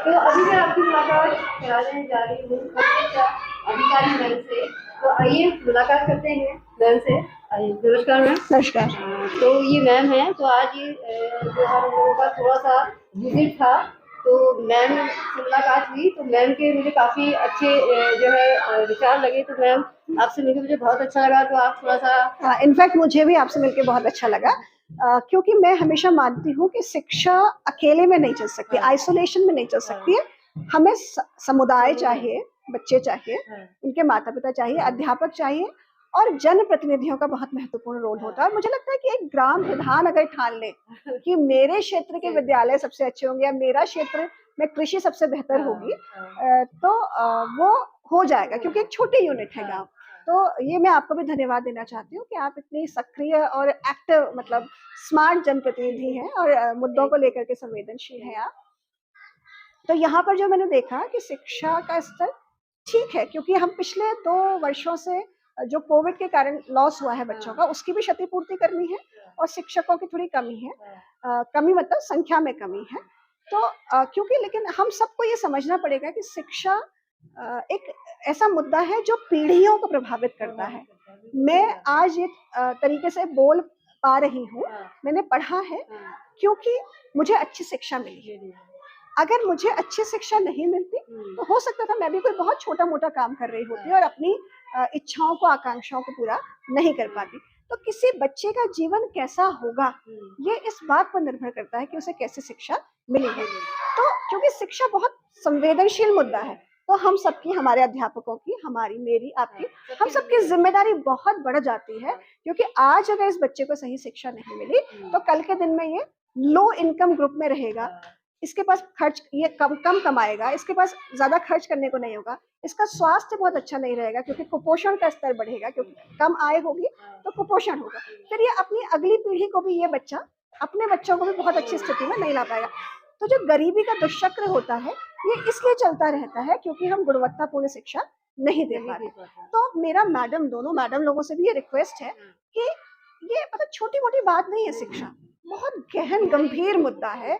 तो अभी मैं आपकी मुलाकात कराने जा रही हूँ अधिकारी मैम से। तो आइए मुलाकात करते हैं मैम से। नमस्कार मैम। नमस्कार। तो ये मैम है, तो आज ये जो हम लोगों का थोड़ा सा विजिट था, तो मैम से मुलाकात हुई, तो मैम के मुझे काफ़ी अच्छे जो है विचार लगे। तो मैम आपसे मिलकर मुझे बहुत अच्छा लगा। तो आप थोड़ा सा इनफैक्ट मुझे भी आपसे मिलकर बहुत अच्छा लगा, क्योंकि मैं हमेशा मानती हूँ कि शिक्षा अकेले में नहीं चल सकती, आइसोलेशन में नहीं चल सकती है। हमें समुदाय चाहिए, बच्चे चाहिए, उनके माता पिता चाहिए, अध्यापक चाहिए, और जनप्रतिनिधियों का बहुत महत्वपूर्ण रोल होता है। मुझे लगता है कि एक ग्राम प्रधान अगर ठान ले कि मेरे क्षेत्र के विद्यालय सबसे अच्छे होंगे या मेरा क्षेत्र में कृषि सबसे बेहतर होगी, तो वो हो जाएगा, क्योंकि एक छोटी यूनिट है गांव। तो ये मैं आपको भी धन्यवाद देना चाहती हूँ कि आप इतनी सक्रिय और एक्टिव, मतलब स्मार्ट जनप्रतिनिधि हैं और मुद्दों को लेकर के संवेदनशील हैं आप। तो यहाँ पर जो मैंने देखा कि शिक्षा का स्तर ठीक है, क्योंकि हम पिछले 2 वर्षों से जो कोविड के कारण लॉस हुआ है बच्चों का, उसकी भी क्षतिपूर्ति करनी है, और शिक्षकों की थोड़ी कमी है। कमी मतलब संख्या में कमी है। तो क्योंकि लेकिन हम सबको ये समझना पड़ेगा कि शिक्षा एक ऐसा मुद्दा है जो पीढ़ियों को प्रभावित करता है। मैं आज एक तरीके से बोल पा रही हूँ, मैंने पढ़ा है क्योंकि मुझे अच्छी शिक्षा मिली। अगर मुझे अच्छी शिक्षा नहीं मिलती तो हो सकता था मैं भी कोई बहुत छोटा मोटा काम कर रही होती और अपनी इच्छाओं को, आकांक्षाओं को पूरा नहीं कर पाती। तो किसी बच्चे का जीवन कैसा होगा, ये इस बात पर निर्भर करता है कि उसे कैसी शिक्षा मिली है। तो क्योंकि शिक्षा बहुत संवेदनशील मुद्दा है, तो हम सबकी, हमारे अध्यापकों की, हमारी, मेरी, आपकी, हम सबकी जिम्मेदारी बहुत बढ़ जाती है। क्योंकि आज अगर इस बच्चे को सही शिक्षा नहीं मिली तो कल के दिन में ये लो इनकम ग्रुप में रहेगा, इसके पास खर्च, ये कम कमाएगा, इसके पास ज्यादा खर्च करने को नहीं होगा, इसका स्वास्थ्य बहुत अच्छा नहीं रहेगा, क्योंकि कुपोषण का स्तर बढ़ेगा, क्योंकि कम आय होगी तो कुपोषण होगा। फिर ये अपनी अगली पीढ़ी को भी, ये बच्चा अपने बच्चों को भी बहुत अच्छी स्थिति में नहीं ला पाएगा। तो जो गरीबी का दुष्चक्र होता है ये इसलिए चलता रहता है क्योंकि हम गुणवत्तापूर्ण शिक्षा नहीं दे पा रहे। तो मेरा दोनों मैडम लोगों से भी ये रिक्वेस्ट है कि ये मतलब छोटी मोटी बात नहीं है, शिक्षा बहुत गहन गंभीर मुद्दा है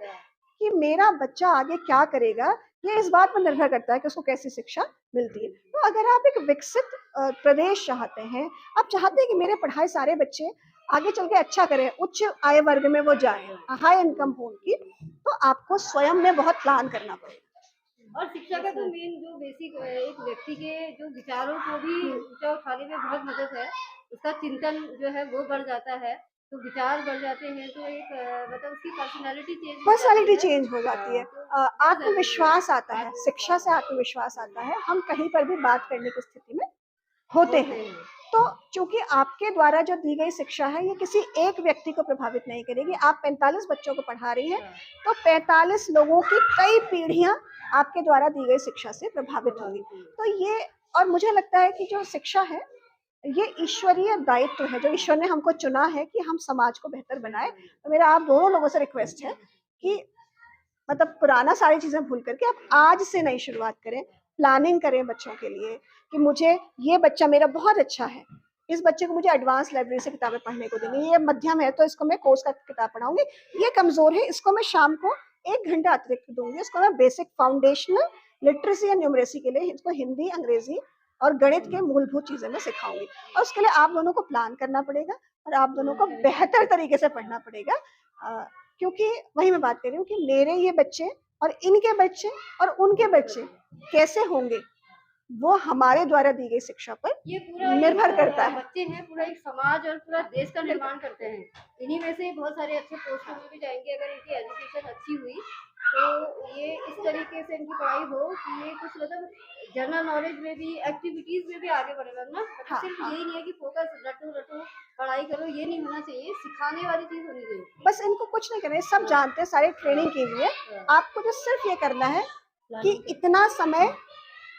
कि मेरा बच्चा आगे क्या करेगा, ये इस बात पर निर्भर करता है कि उसको कैसी शिक्षा मिलती है। तो अगर आप एक विकसित प्रदेश चाहते हैं, आप चाहते हैं कि मेरे पढ़ाए सारे बच्चे आगे चल के अच्छा करें, उच्च आय वर्ग में वो जाए, हाई इनकम हो उनकी, तो आपको स्वयं में बहुत प्लान करना पड़ेगा। और शिक्षा का तो मेन जो बेसिक एक व्यक्ति के जो विचारों को भी ऊंचा उठाने में बहुत मदद है। उसका चिंतन जो है वो बढ़ जाता है, तो विचार बढ़ जाते हैं, तो एक मतलब उसकी पर्सनालिटी चेंज हो जाती है, आत्मविश्वास आता है, शिक्षा से आत्मविश्वास आता है, हम कहीं पर भी बात करने की स्थिति में होते हैं। तो चूंकि आपके द्वारा जो दी गई शिक्षा है ये किसी एक व्यक्ति को प्रभावित नहीं करेगी। आप 45 बच्चों को पढ़ा रही हैं, तो 45 लोगों की कई पीढ़ियां आपके द्वारा दी गई शिक्षा से प्रभावित होंगी। तो ये, और मुझे लगता है कि जो शिक्षा है ये ईश्वरीय दायित्व है, जो ईश्वर ने हमको चुना है कि हम समाज को बेहतर बनाए। तो मेरा आप दोनों लोगों से रिक्वेस्ट है कि मतलब पुराना सारी चीजें भूल करके आप आज से नई शुरुआत करें, प्लानिंग करें बच्चों के लिए कि मुझे ये बच्चा मेरा बहुत अच्छा है, इस बच्चे को मुझे एडवांस लाइब्रेरी से किताबें पढ़ने को देनी, ये मध्यम है तो इसको मैं कोर्स का किताब पढ़ाऊंगी, ये कमजोर है इसको मैं शाम को 1 घंटा अतिरिक्त दूंगी, इसको मैं बेसिक फाउंडेशनल लिटरेसी या न्यूमरेसी के लिए इसको हिंदी, अंग्रेजी और गणित के मूलभूत चीजें मैं सिखाऊंगी। और उसके लिए आप दोनों को प्लान करना पड़ेगा और आप दोनों को बेहतर तरीके से पढ़ना पड़ेगा, क्योंकि वही मैं बात कर रही हूँ कि मेरे ये बच्चे और इनके बच्चे और उनके बच्चे कैसे होंगे वो हमारे द्वारा दी गई शिक्षा पर निर्भर करता है। बच्चे हैं, पूरा एक समाज और पूरा देश का निर्माण करते हैं। इन्हीं में से बहुत सारे अच्छे पोस्टों में भी जाएंगे अगर इनकी एजुकेशन अच्छी हुई, तो ये इस तरीके से इनकी पढ़ाई हो कि ये कुछ मतलब जनरल नॉलेज में भी, एक्टिविटीज में भी आगे बढ़ेगा ना। हाँ, सिर्फ यही नहीं है कि फोकस रटो पढ़ाई करो, ये नहीं होना चाहिए, सिखाने वाली चीज होनी चाहिए। बस इनको कुछ नहीं करना है, सब जानते हैं, सारे ट्रेनिंग की हुई है। आपको जो सिर्फ ये करना है कि इतना समय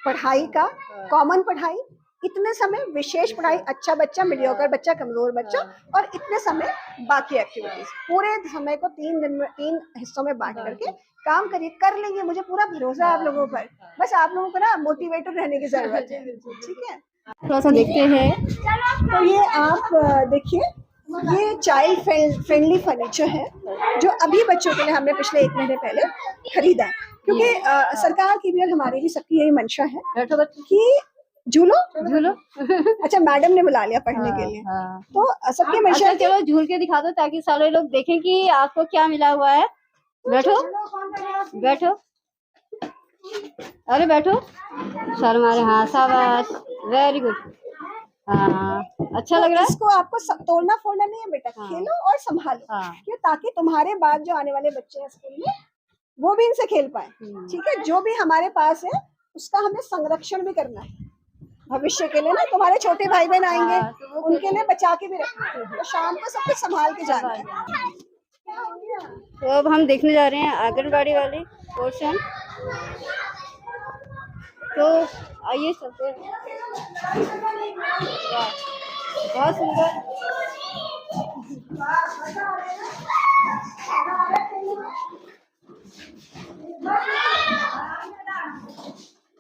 पढ़ाई का, कॉमन पढ़ाई, इतने समय विशेष पढ़ाई, अच्छा बच्चा, मीडियोकर बच्चा, कमजोर बच्चा, और इतने समय बाकी एक्टिविटीज। पूरे समय को 3 हिस्सों में बांट करके काम करिए, कर लेंगे, मुझे पूरा भरोसा है आप लोगों पर। बस आप लोगों को ना मोटिवेटेड रहने की जरूरत है, ठीक है। थोड़ा सा देखते हैं। तो ये आप देखिए, ये चाइल्ड फ्रेंडली फर्नीचर है जो अभी बच्चों के लिए हमने पिछले 1 महीने पहले खरीदा है, क्योंकि सरकार की भी और हमारी भी सबकी यही मंशा है बैठो बच्चे, कि झूलो। झूलो। अच्छा, मैडम ने बुला लिया पढ़ने के लिए, हाँ। तो सबकी मंशा अच्छा है कि चलो झूल के दिखा दो ताकि सारे लोग देखें कि आपको क्या मिला हुआ है। बैठो बैठो, अरे बैठो, शर्म आ रहे, हाँ शाबाश, वेरी गुड। हाँ अच्छा लग रहा है। इसको आपको तोड़ना फोड़ना नहीं है बेटा, हाँ। खेलो और संभालो, हाँ। क्यों, ताकि तुम्हारे बाद जो आने वाले बच्चे हैं स्कूल में वो भी इनसे खेल पाए। ठीक है, जो भी हमारे पास है उसका हमें संरक्षण भी करना है भविष्य के लिए ना। तुम्हारे छोटे भाई बहन आएंगे, हाँ, तो उनके लिए बचा के भी रखना है, तो शाम को सब कुछ संभाल के जाना है। तो अब हम देखने जा रहे हैं आंगनबाड़ी वाली पोर्शन, तो आइए चलते हैं। वाह, बहुत सुंदर।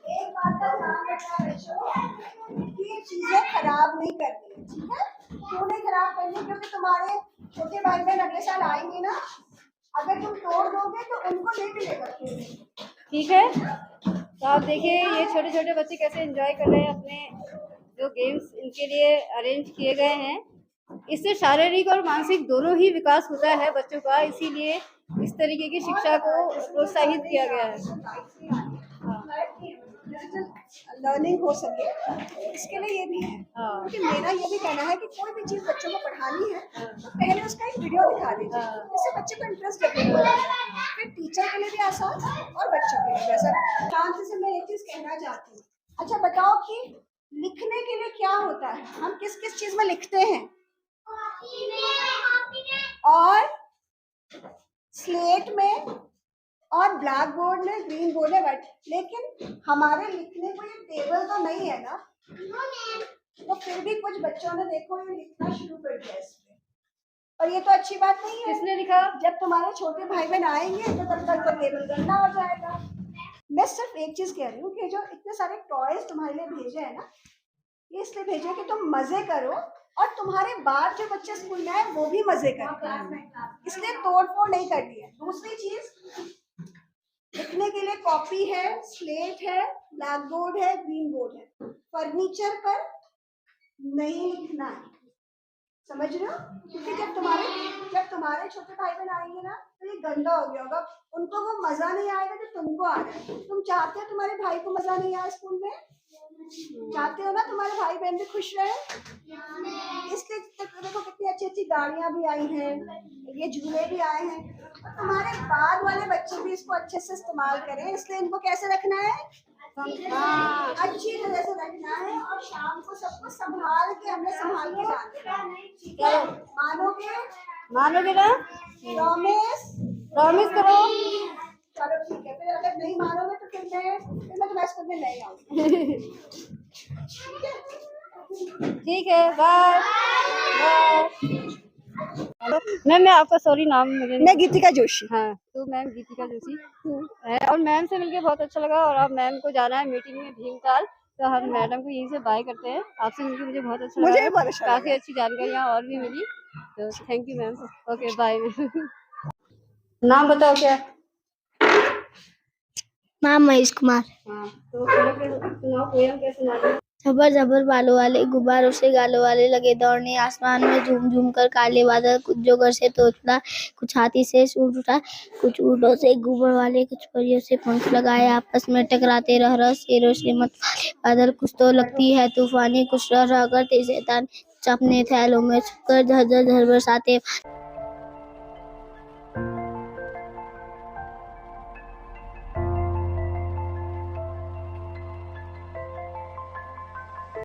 एक बात का ध्यान रखना बच्चों कि चीजें खराब नहीं करनी है। ठीक है, क्यों नहीं खराब करनी, क्योंकि तुम्हारे छोटे भाई बहन अगले साल आएंगे ना, अगर तुम तोड़ दोगे तो उनको नहीं मिलेगा। ठीक है, तो आप देखिए ये छोटे छोटे बच्चे कैसे एंजॉय कर रहे हैं अपने जो गेम्स इनके लिए अरेंज किए गए हैं। इससे शारीरिक और मानसिक दोनों ही विकास होता है बच्चों का, इसीलिए इस तरीके की शिक्षा को प्रोत्साहित किया गया है। लर्निंग हो सके, इसके लिए ये भी है। हाँ। क्योंकि मेरा ये भी कहना है कि कोई भी चीज बच्चों को पढ़ानी है तो पहले उसका एक वीडियो दिखा दीजिए, इससे बच्चे को इंटरेस्ट डेवलप होता है, फिर टीचर के लिए भी आसान और बच्चों के लिए भी आसान। शांति से मैं एक चीज कहना चाहती हूँ। अच्छा बताओ कि लिखने के लिए क्या होता है, हम किस किस चीज में लिखते हैं? और स्लेट में और ब्लैक बोर्ड में, ग्रीन बोर्ड में बैठ, लेकिन हमारे लिखने को ये टेबल तो नहीं है ना, तो फिर भी कुछ बच्चों ने देखो ये लिखना शुरू कर दिया इसमें, और ये तो अच्छी बात नहीं है। किसने लिखा? जब तुम्हारे छोटे भाई बहन आएंगे तो तब तक तो टेबल गंदा हो जाएगा। मैं सिर्फ एक चीज कह रही हूँ कि जो इतने सारे टॉयज तुम्हारे लिए भेजे है ना, ये इसलिए भेजे कि तुम मजे करो और तुम्हारे बाद जो बच्चे स्कूल में आए वो भी मजे करें, इसलिए तोड़ फोड़ नहीं करनी है। दूसरी चीज, लिखने के लिए कॉपी है, स्लेट है, ब्लैक बोर्ड है, ग्रीन बोर्ड है, फर्नीचर पर नहीं लिखना है, समझ रहे हो? क्योंकि जब तुम्हारे छोटे भाई बहन आएंगे ना तो ये गंदा हो गया होगा, उनको वो मजा नहीं आएगा जो तुमको आ रहा है। तुम चाहते हो तुम्हारे भाई को मजा नहीं आए स्कूल में? चाहते हो ना तुम्हारे भाई बहन भी खुश रहे? इसलिए देखो कितनी अच्छी अच्छी गाड़ियां भी आई हैं, ये झूले भी आए हैं, और तुम्हारे बाद वाले बच्चे भी इसको अच्छे से इस्तेमाल करें। इसलिए इनको कैसे रखना है? अच्छी तरह से रखना है, और शाम को सबको संभाल के, हमने संभाल के जाना है। ठीक है, मानोगे ना? प्रॉमिस करो। चलो ठीक है, फिर अगर नहीं मानोगे तो फिर मैं तुम्हारे स्कूल में नहीं आऊंगी। ठीक है, बाय बाय। मैम मैं आपका सॉरी नाम मुझे मैं गीतिका जोशी। हाँ, तो मैम गीतिका जोशी है, और मैम से मिलके बहुत अच्छा लगा। और अब मैम को जाना है मीटिंग में भीमताल, तो हम मैडम को यहीं से बाय करते हैं। आपसे मिलके मुझे बहुत अच्छा लगा, मुझे भी बहुत अच्छा लगा। काफी अच्छी जानकारियाँ और भी मिली, तो thank you ma'am. Okay bye. नाम बताओ क्या? नाम महेश कुमार। हाँ, तो सुनाओ पोयम क्या सुना रही हो? झबर झबर बालों वाले, गुब्बारों से गालों वाले, लगे दौड़ने आसमान में झूम झूम कर काले बादल, कुछ जो घर से तोता, कुछ हाथी से सूट उठा, कुछ ऊँटों से गुबर वाले, कुछ परियों से पंख लगाए, आपस में टकराते रह रह शेरों से मत वाले बादल, कुछ तो लगती है तूफानी, कुछ रह रह करते शैतान, कुछ अपने ख्यालों में छुपकर झर झर झर बरसाते।